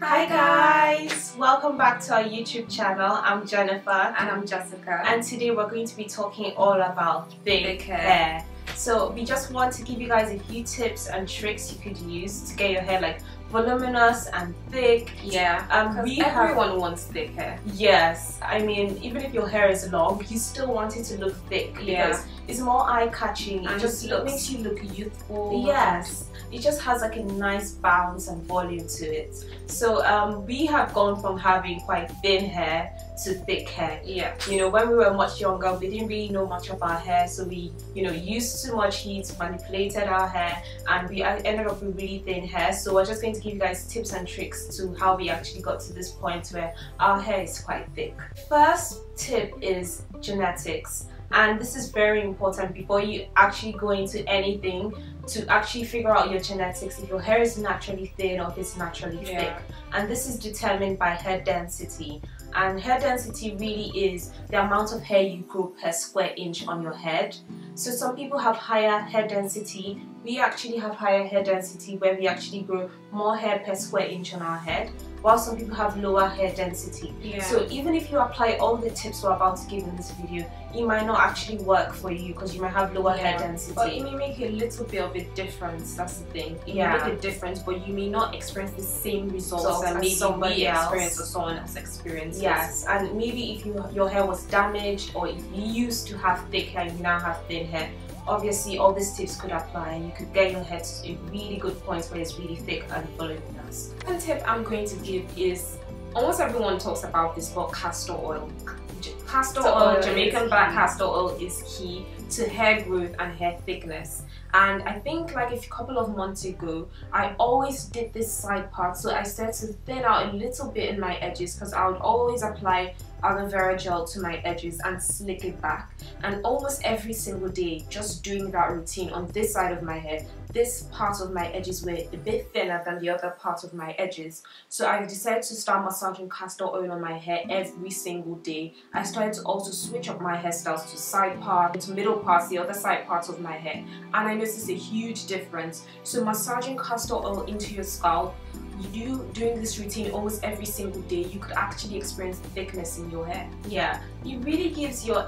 Hi guys! Welcome back to our YouTube channel. I'm Jennifer. And I'm Jessica. And today we're going to be talking all about thick hair. So we just want to give you guys a few tips and tricks you could use to get your hair like voluminous and thick. Yeah, everyone wants thick hair. Yes, I mean, even if your hair is long, you still want it to look thick because it's more eye-catching. It just makes you look youthful. Yes, it just has like a nice bounce and volume to it. So we have gone from having quite thin hair to thick hair. Yeah. You know, when we were much younger, we didn't really know much of our hair, so we, used too much heat, manipulated our hair, and we ended up with really thin hair. So we're just going to give you guys tips and tricks to how we actually got to this point where our hair is quite thick. First tip is genetics. And this is very important before you actually go into anything, to actually figure out your genetics, if your hair is naturally thin or if it's naturally thick. And this is determined by hair density. And hair density really is the amount of hair you grow per square inch on your head. So some people have higher hair density. We actually have higher hair density where we actually grow more hair per square inch on our head, while some people have lower hair density. So even if you apply all the tips we're about to give in this video, it might not actually work for you because you might have lower hair density. But it may make a little bit of a difference, that's the thing. It may make a difference, but you may not experience the same results that maybe somebody experienced or someone else experienced. Yes, and maybe if your hair was damaged, or if you used to have thick hair and you now have thin hair, obviously all these tips could apply and you could get your hair to a really good point where it's really thick and voluminous. One tip I'm going to give is, almost everyone talks about this, but castor oil. Castor oil, Jamaican black castor oil is key to hair growth and hair thickness. And I think like a couple of months ago, I always did this side part, so I started to thin out a little bit in my edges because I would always apply aloe vera gel to my edges and slick it back. And almost every single day, just doing that routine on this side of my hair, this part of my edges were a bit thinner than the other part of my edges. So I decided to start massaging castor oil on my hair every single day. I started to also switch up my hairstyles to side part, to middle parts, the other side parts of my hair. And I noticed a huge difference. So massaging castor oil into your scalp, you doing this routine almost every single day, you could actually experience thickness in your hair. Yeah, it really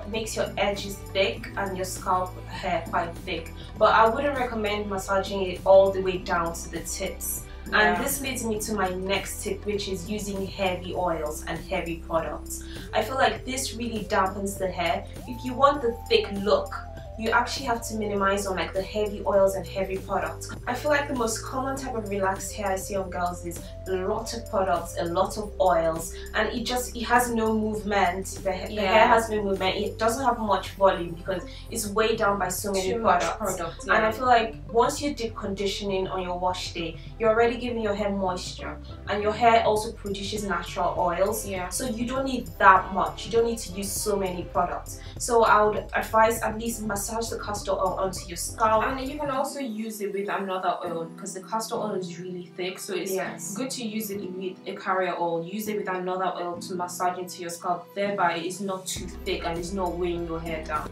makes your edges thick and your scalp hair quite thick. But I wouldn't recommend massaging it all the way down to the tips. And this leads me to my next tip, which is using heavy oils and heavy products. I feel like this really dampens the hair. If you want the thick look, you actually have to minimize on like the heavy oils and heavy products. I feel like the most common type of relaxed hair I see on girls is a lot of products, a lot of oils, and it has no movement. The hair has no movement. It doesn't have much volume because it's weighed down by so many products. And I feel like once you dip conditioning on your wash day, you're already giving your hair moisture, and your hair also produces natural oils. So you don't need that much. You don't need to use so many products. So I would advise at least massage the castor oil onto your scalp. And you can also use it with another oil because the castor oil is really thick, so it's good to use it with a carrier oil. Use it with another oil to massage into your scalp, thereby it's not too thick and it's not weighing your hair down.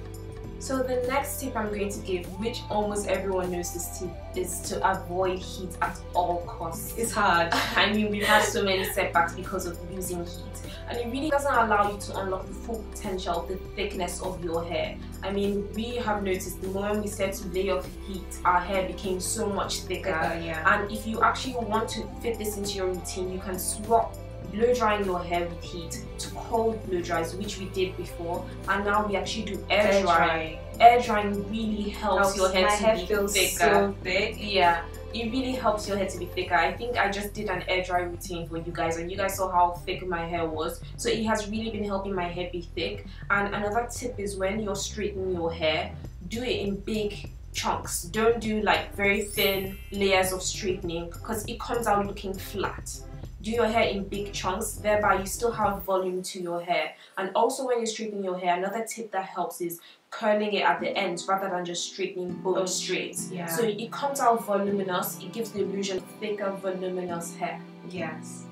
So the next tip I'm going to give, which almost everyone knows this tip, is to avoid heat at all costs. It's hard. I mean, we've had so many setbacks because of using heat, and it really doesn't allow you to unlock the full potential of the thickness of your hair. I mean, we have noticed the moment we started to lay off heat, our hair became so much thicker. And if you actually want to fit this into your routine, you can swap blow drying your hair with heat to cold blow dries, which we did before, and now we actually do air drying. Air drying really helps your hair to be thicker. So thick. Yeah, it really helps your hair to be thicker. I think I just did an air dry routine for you guys, and you guys saw how thick my hair was. So it has really been helping my hair be thick. And another tip is when you're straightening your hair, do it in big chunks. Don't do like very thin layers of straightening because it comes out looking flat. Do your hair in big chunks, thereby you still have volume to your hair. And also when you're straightening your hair, another tip that helps is curling it at the ends rather than just straightening bone straight. So it comes out voluminous, it gives the illusion of thicker, voluminous hair. Yes.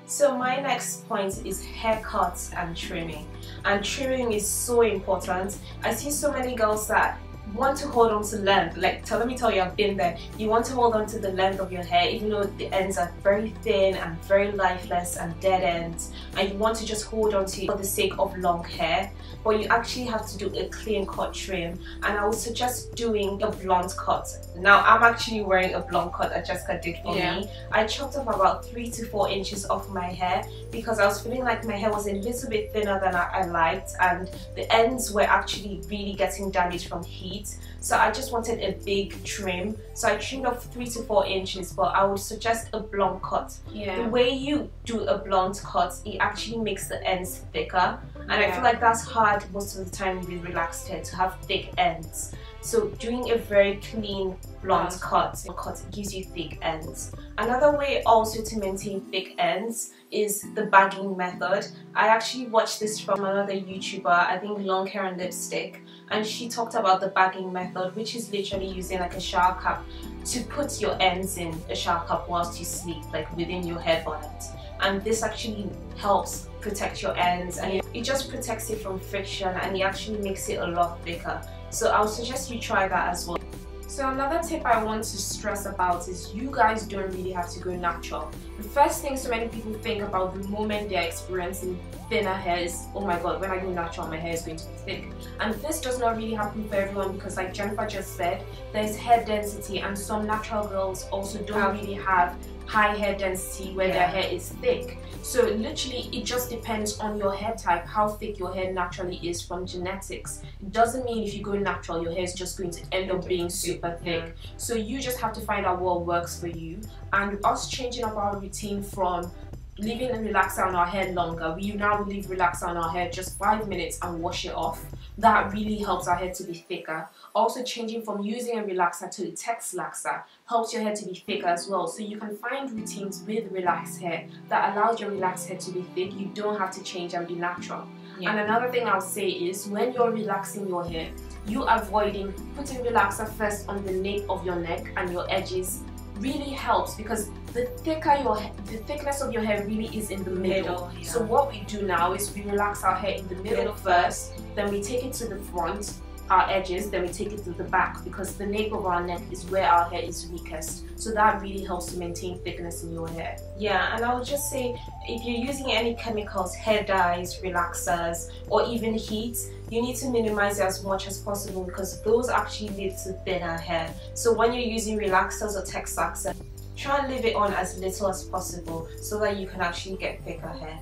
So my next point is haircuts and trimming. And trimming is so important. I see so many girls that want to hold on to length. Like, let me tell you, I've been there. You want to hold on to the length of your hair, even though the ends are very thin and very lifeless and dead ends, and you want to just hold on to it for the sake of long hair, but you actually have to do a clean cut trim. And I would suggest doing a blunt cut. Now, I'm actually wearing a blunt cut that Jessica did for me. I chopped off about 3 to 4 inches off my hair because I was feeling like my hair was a little bit thinner than I liked, and the ends were actually really getting damaged from heat. So I just wanted a big trim. So I trimmed off 3 to 4 inches, but I would suggest a blunt cut. The way you do a blunt cut, it actually makes the ends thicker. And I feel like that's hard most of the time with relaxed hair, to have thick ends. So doing a very clean blunt cut gives you thick ends. Another way also to maintain thick ends is the bagging method. I actually watched this from another YouTuber, I think Long Hair and Lipstick, and she talked about the bagging method, which is literally using like a shower cap to put your ends in a shower cap whilst you sleep, like within your hair bonnet. And this actually helps protect your ends, and it just protects it from friction, and it actually makes it a lot thicker. So I would suggest you try that as well. So another tip I want to stress about is you guys don't really have to go natural. The first thing so many people think about the moment they're experiencing thinner hair is, oh my god, when I go natural my hair is going to be thick. And this does not really happen for everyone, because like Jennifer just said, there's hair density, and some natural girls also don't really have high hair density where their hair is thick. So literally it just depends on your hair type, how thick your hair naturally is from genetics. It doesn't mean if you go natural your hair is just going to end up being super thick. So you just have to find out what works for you. And us changing up our routine from leaving a relaxer on our hair longer, we now leave relaxer on our hair just 5 minutes and wash it off. That really helps our hair to be thicker. Also changing from using a relaxer to a text laxer helps your hair to be thicker as well. So you can find routines with relaxed hair that allows your relaxed hair to be thick. You don't have to change and be natural. And another thing I'll say is, when you're relaxing your hair, you avoiding putting relaxer first on the nape of your neck and your edges really helps, because the thickness of your hair really is in the middle. So what we do now is we relax our hair in the middle first, then we take it to the front, our edges, then we take it to the back, because the nape of our neck is where our hair is weakest. So that really helps to maintain thickness in your hair. And I would just say, if you're using any chemicals, hair dyes, relaxers, or even heat, you need to minimize it as much as possible, because those actually lead to thinner hair. So when you're using relaxers or text laxers, try and leave it on as little as possible so that you can actually get thicker hair.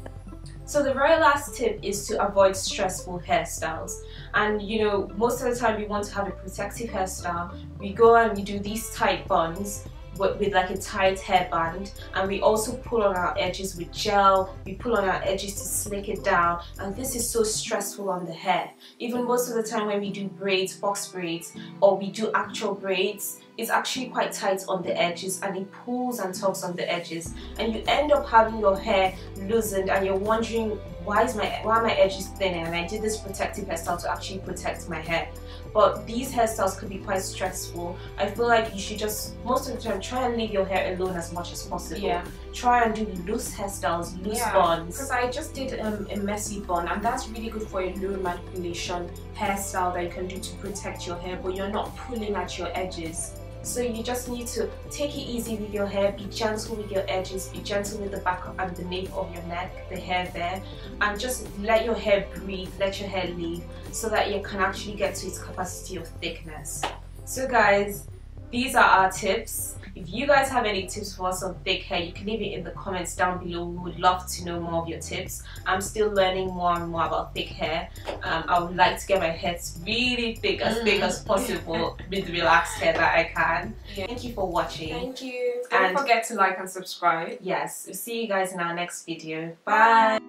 So the very last tip is to avoid stressful hairstyles. And you know, most of the time we want to have a protective hairstyle. We go and we do these tight buns with like a tight hairband, and we also pull on our edges with gel. We pull on our edges to slick it down, and this is so stressful on the hair. Even most of the time when we do braids, box braids, or we do actual braids, it's actually quite tight on the edges, and it pulls and tugs on the edges, and you end up having your hair loosened, and you're wondering, why are my edges thinner? And I did this protective hairstyle to actually protect my hair. But these hairstyles could be quite stressful. I feel like you should just, most of the time, try and leave your hair alone as much as possible. Try and do loose hairstyles, loose buns. Because I just did a messy bun, and that's really good for a low manipulation hairstyle that you can do to protect your hair, but you're not pulling at your edges. So you just need to take it easy with your hair, be gentle with your edges, be gentle with the back and the nape of your neck, the hair there, and just let your hair breathe, let your hair live, so that you can actually get to its capacity of thickness. So guys, these are our tips. If you guys have any tips for us on thick hair, you can leave it in the comments down below. We would love to know more of your tips. I'm still learning more and more about thick hair. I would like to get my hair really thick as possible with relaxed hair that I can. Thank you for watching. Thank you. Don't forget to like and subscribe. Yes, we'll see you guys in our next video. Bye.